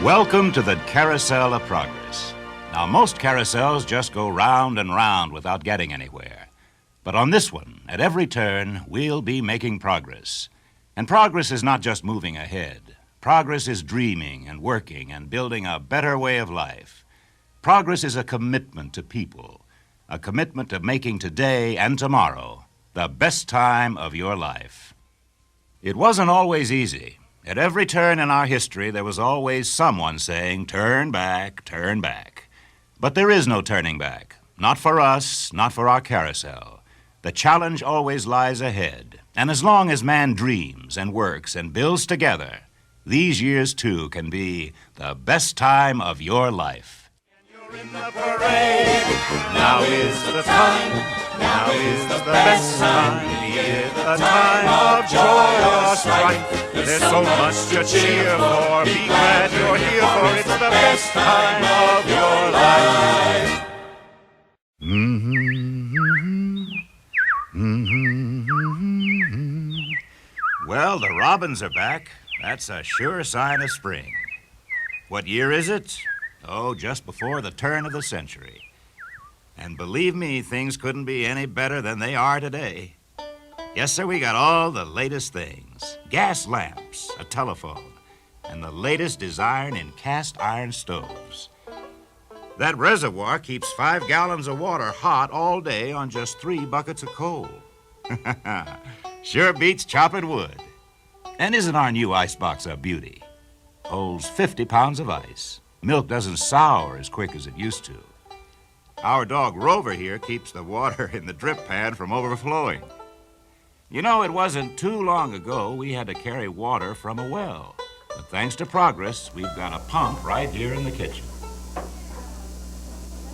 Welcome to the Carousel of Progress. Now, most carousels just go round and round without getting anywhere. But on this one, at every turn, we'll be making progress. And progress is not just moving ahead. Progress is dreaming and working and building a better way of life. Progress is a commitment to people, a commitment to making today and tomorrow the best time of your life. It wasn't always easy. At every turn in our history, there was always someone saying, "Turn back, turn back." But there is no turning back. Not for us, not for our carousel. The challenge always lies ahead. And as long as man dreams and works and builds together, these years, too, can be the best time of your life. You're in the parade. Now is the time. Now is the best time of year. The time of joy or strife. There's so much to cheer for. Be glad you're here, for it's the best time of your life. Well, the robins are back. That's a sure sign of spring. What year is it? Oh, just before the turn of the century. And believe me, things couldn't be any better than they are today. Yes, sir, we got all the latest things. Gas lamps, a telephone, and the latest design in cast iron stoves. That reservoir keeps 5 gallons of water hot all day on just 3 buckets of coal. Sure beats chopping wood. And isn't our new icebox a beauty? Holds 50 pounds of ice. Milk doesn't sour as quick as it used to. Our dog Rover here keeps the water in the drip pan from overflowing. You know, it wasn't too long ago we had to carry water from a well. But thanks to progress, we've got a pump right here in the kitchen.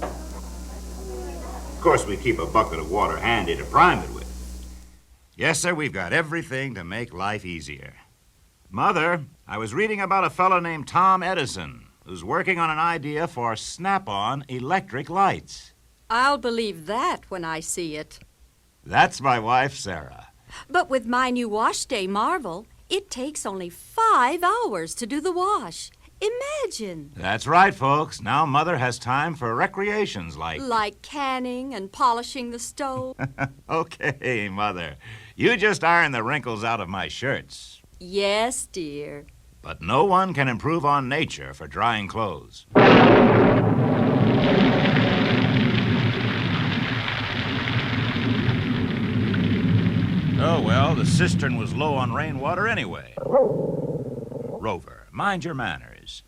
Of course, we keep a bucket of water handy to prime it with. Yes, sir, we've got everything to make life easier. Mother, I was reading about a fellow named Tom Edison who's working on an idea for snap-on electric lights. I'll believe that when I see it. That's my wife, Sarah. But with my new wash day Marvel, it takes only 5 hours to do the wash. Imagine. That's right, folks. Now Mother has time for recreations like... Like canning and polishing the stove. Okay, Mother. You just iron the wrinkles out of my shirts. Yes, dear. But no one can improve on nature for drying clothes. Oh, well, the cistern was low on rainwater anyway. Rover, mind your manners.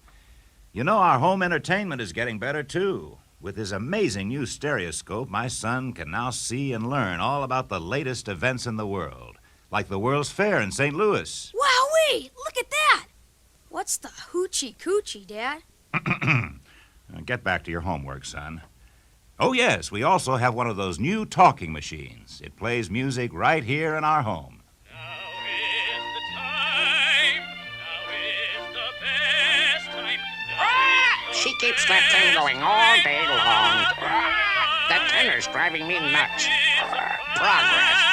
You know, our home entertainment is getting better, too. With his amazing new stereoscope, my son can now see and learn all about the latest events in the world, like the World's Fair in St. Louis. Wowee! Look at that! What's the hoochie coochie, Dad? Get back to your homework, son. Oh, yes, we also have one of those new talking machines. It plays music right here in our home. Now is the time. Now is the best time. She keeps that thing going all day long. That tenor's driving me nuts. Progress.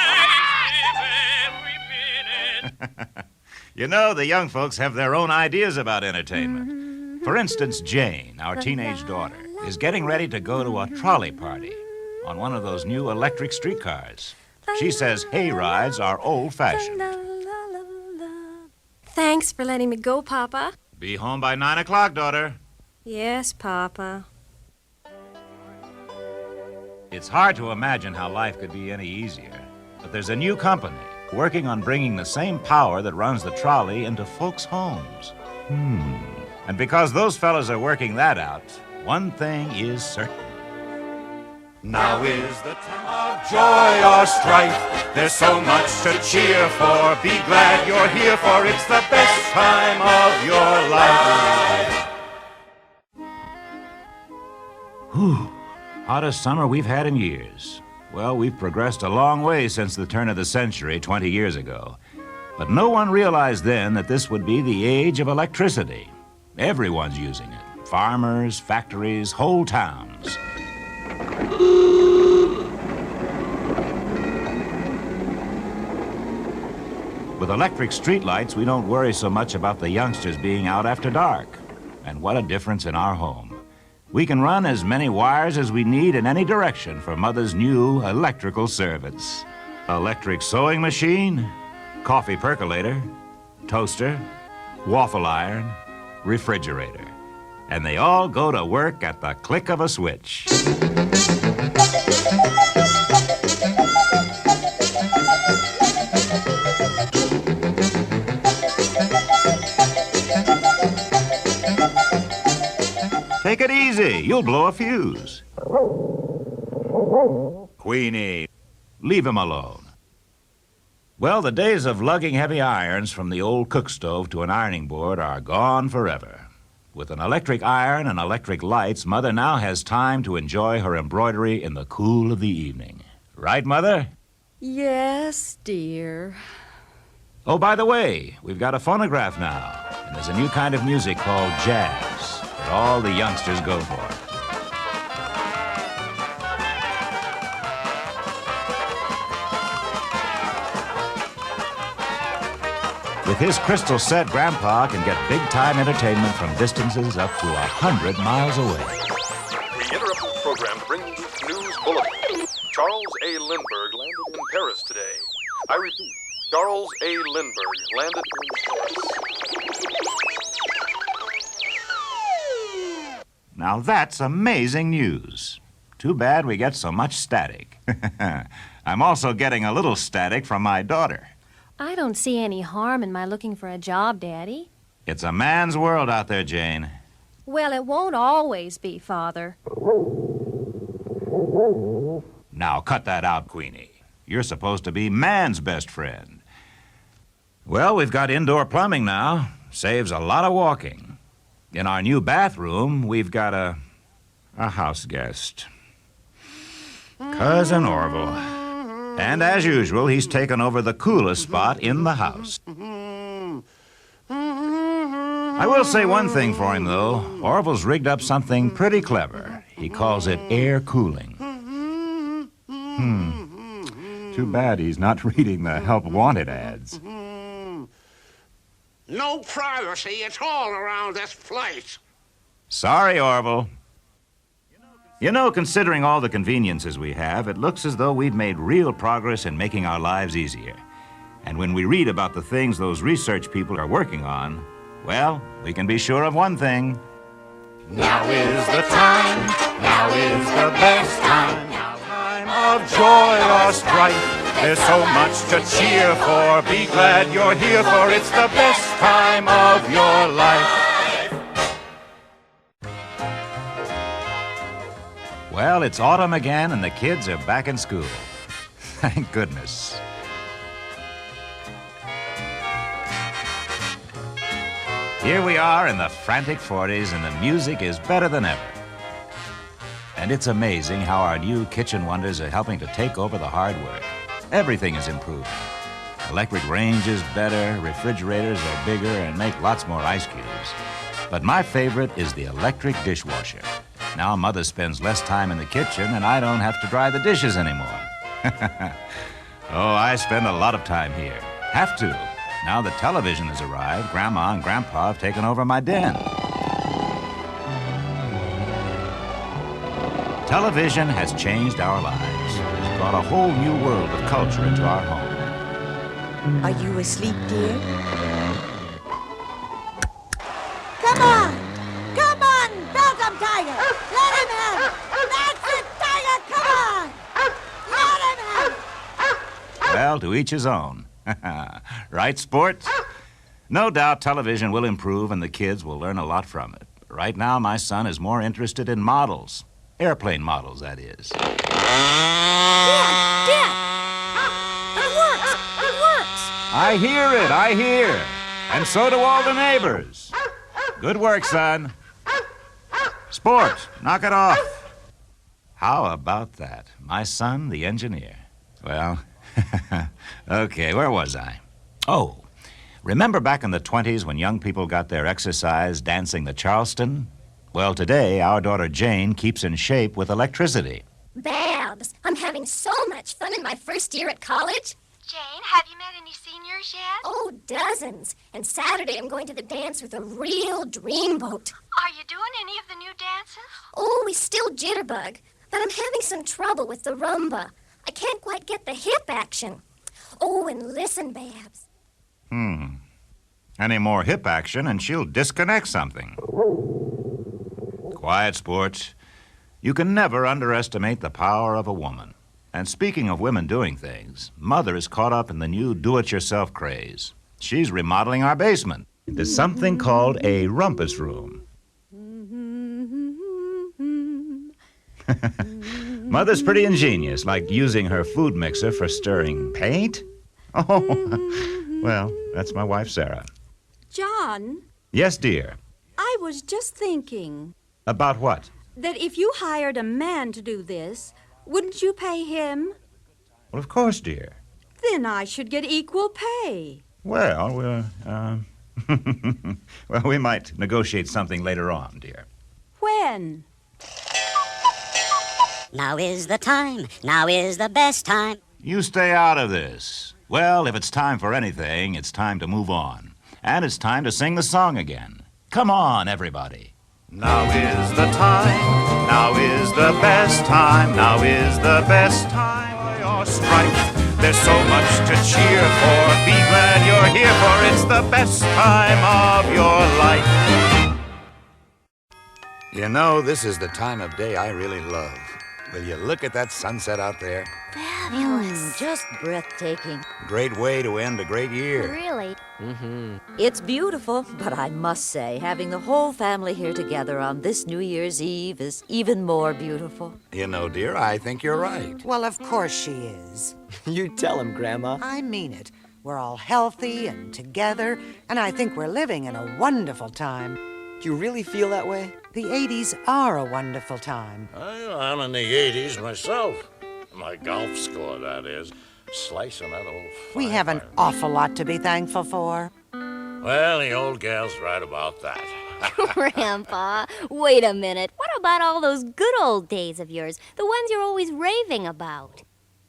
You know, the young folks have their own ideas about entertainment. For instance, Jane, our teenage daughter, is getting ready to go to a trolley party on one of those new electric streetcars. She says hay rides are old-fashioned. Thanks for letting me go, Papa. Be home by 9 o'clock, daughter. Yes, Papa. It's hard to imagine how life could be any easier, but there's a new company working on bringing the same power that runs the trolley into folks' homes. And because those fellas are working that out, one thing is certain. Now is the time of joy or strife. There's so much to cheer for. Be glad you're here, for it's the best time of your life. Whew. Hottest summer we've had in years. Well, we've progressed a long way since the turn of the century 20 years ago. But no one realized then that this would be the age of electricity. Everyone's using it. Farmers, factories, whole towns. With electric streetlights, we don't worry so much about the youngsters being out after dark. and what a difference in our home. We can run as many wires as we need in any direction for Mother's new electrical servants. Electric sewing machine, coffee percolator, toaster, waffle iron, refrigerator. And they all go to work at the click of a switch. Take it easy. You'll blow a fuse. Queenie, leave him alone. Well, the days of lugging heavy irons from the old cook stove to an ironing board are gone forever. With an electric iron and electric lights, Mother now has time to enjoy her embroidery in the cool of the evening. Right, Mother? Yes, dear. Oh, by the way, we've got a phonograph now, and there's a new kind of music called jazz that all the youngsters go for. With his crystal set, Grandpa can get big-time entertainment from distances up to 100 miles away. We interrupt the program to bring you news bulletin. Charles A. Lindbergh landed in Paris today. I repeat, Charles A. Lindbergh landed in Paris. Now that's amazing news. Too bad we get so much static. I'm also getting a little static from my daughter. I don't see any harm in my looking for a job, Daddy. It's a man's world out there, Jane. Well, it won't always be, Father. Now cut that out, Queenie. You're supposed to be man's best friend. Well, we've got indoor plumbing now. Saves a lot of walking. In our new bathroom, we've got a house guest. Cousin Orville. And as usual, he's taken over the coolest spot in the house. I will say one thing for him, though. Orville's rigged up something pretty clever. He calls it air cooling. Too bad he's not reading the Help Wanted ads. No privacy at all around this place. Sorry, Orville. You know, considering all the conveniences we have, it looks as though we've made real progress in making our lives easier. And when we read about the things those research people are working on, well, we can be sure of one thing. Now is the time, now is the best time, time of joy or strife. There's so much to cheer for, be glad you're here, for it's the best time of your life. Well, it's autumn again and the kids are back in school. Thank goodness. Here we are in the frantic 40s and the music is better than ever. And it's amazing how our new kitchen wonders are helping to take over the hard work. Everything is improving. Electric range is better, refrigerators are bigger, and make lots more ice cubes. But my favorite is the electric dishwasher. Now Mother spends less time in the kitchen and I don't have to dry the dishes anymore. Oh, I spend a lot of time here. Have to. Now the television has arrived, Grandma and Grandpa have taken over my den. Television has changed our lives. It's brought a whole new world of culture into our home. Are you asleep, dear? Come on! Come on, Belgium Tiger! Let him have! That's it, Tiger! Come on! Let him have! Well, to each his own. Right, sports? No doubt television will improve and the kids will learn a lot from it. Right now, my son is more interested in models. Airplane models, that is. Dad! It works! It works! I hear. And so do all the neighbors. Good work, son. Sports, knock it off. How about that? My son, the engineer. Well, okay, where was I? Oh, remember back in the 20s when young people got their exercise dancing the Charleston? Well, today, our daughter Jane keeps in shape with electricity. Babs, I'm having so much fun in my first year at college. Jane, have you met any seniors yet? Oh, dozens. And Saturday I'm going to the dance with a real dreamboat. Are you doing any of the new dances? Oh, we still jitterbug. But I'm having some trouble with the rumba. I can't quite get the hip action. Oh, and listen, Babs. Any more hip action and she'll disconnect something. Quiet, Sports. You can never underestimate the power of a woman. And speaking of women doing things, Mother is caught up in the new do-it-yourself craze. She's remodeling our basement into something called a rumpus room. Mother's pretty ingenious, like using her food mixer for stirring paint. Oh, well, that's my wife, Sarah. John, Yes, dear. I was just thinking About what? that if you hired a man to do this, wouldn't you pay him? Well, of course, dear. Then I should get equal pay. Well, well, we might negotiate something later on, dear. When? Now is the time. Now is the best time. You stay out of this. Well, if it's time for anything, it's time to move on. And it's time to sing the song again. Come on, everybody. Now is the time, now is the best time, now is the best time for your strife. There's so much to cheer for, be glad you're here, for it's the best time of your life. You know, this is the time of day I really love. Will you look at that sunset out there? Fabulous. Just breathtaking. Great way to end a great year. Really? It's beautiful, but I must say, having the whole family here together on this New Year's Eve is even more beautiful. You know, dear, I think you're right. Well, of course she is. You tell him, Grandma. I mean it. We're all healthy and together, and I think we're living in a wonderful time. Do you really feel that way? The 80s are a wonderful time. I'm in the 80s myself. My golf score, that is. Slicing that old We have an awful lot to be thankful for. Well, the old gal's right about that. Grandpa, wait a minute. What about all those good old days of yours? The ones you're always raving about?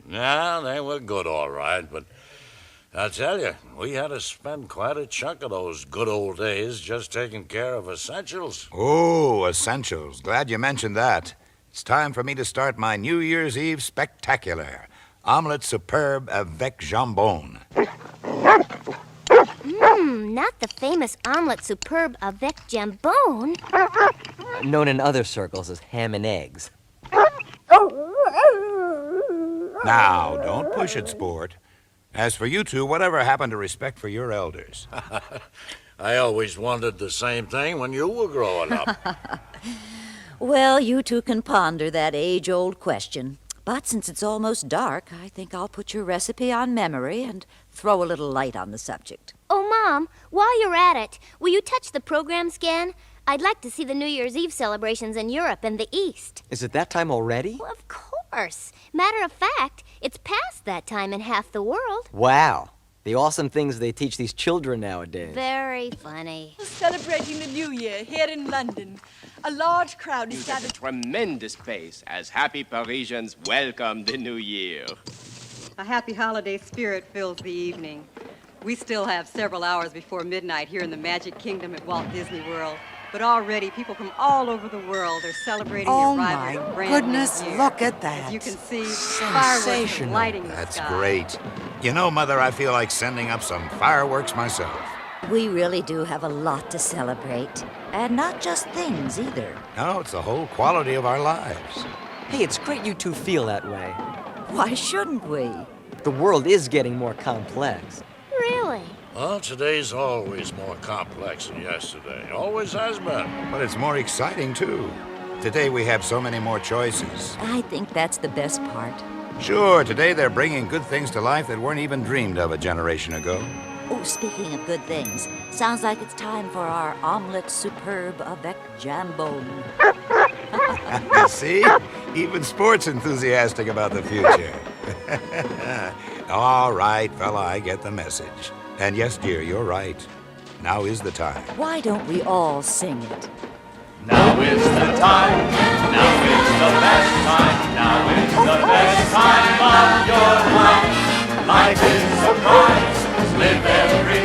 Yeah, they were good, all right, but I'll tell you, we had to spend quite a chunk of those good old days just taking care of essentials. Oh, essentials. Glad you mentioned that. It's time for me to start my New Year's Eve spectacular. Omelette superbe avec jambon. Not the famous omelette superbe avec jambon. Known in other circles as ham and eggs. Now, don't push it, Sport. As for you two, whatever happened to respect for your elders? I always wondered the same thing when you were growing up. Well, you two can ponder that age-old question. But since it's almost dark, I think I'll put your recipe on memory and throw a little light on the subject. Oh, Mom, while you're at it, will you touch the program scan? I'd like to see the New Year's Eve celebrations in Europe and the East. Is it that time already? Well, of course. Matter of fact, it's past that time in half the world. Wow. The awesome things they teach these children nowadays. Very funny. Celebrating the New Year here in London. A large crowd is gathered. Tremendous pace as happy Parisians welcome the New Year. A happy holiday spirit fills the evening. We still have several hours before midnight here in the Magic Kingdom at Walt Disney World. But already people from all over the world are celebrating the arrival of a brand Goodness, new year. look at that. As you can see, fireworks are lighting the That's sky. great. You know, Mother, I feel like sending up some fireworks myself. We really do have a lot to celebrate. And not just things, either. No, it's the whole quality of our lives. Hey, it's great you two feel that way. Why shouldn't we? The world is getting more complex. Really? Well, today's always more complex than yesterday. Always has been. But it's more exciting, too. Today we have so many more choices. I think that's the best part. Sure, today they're bringing good things to life that weren't even dreamed of a generation ago. Oh, speaking of good things, sounds like it's time for our omelette superbe avec jambon. See? Even Sport's enthusiastic about the future. All right, fella, I get the message. And yes, dear, you're right. Now is the time. Why don't we all sing it? Now is the time. Now is the best time. Now is the best time of your life. Life is a prize. Live every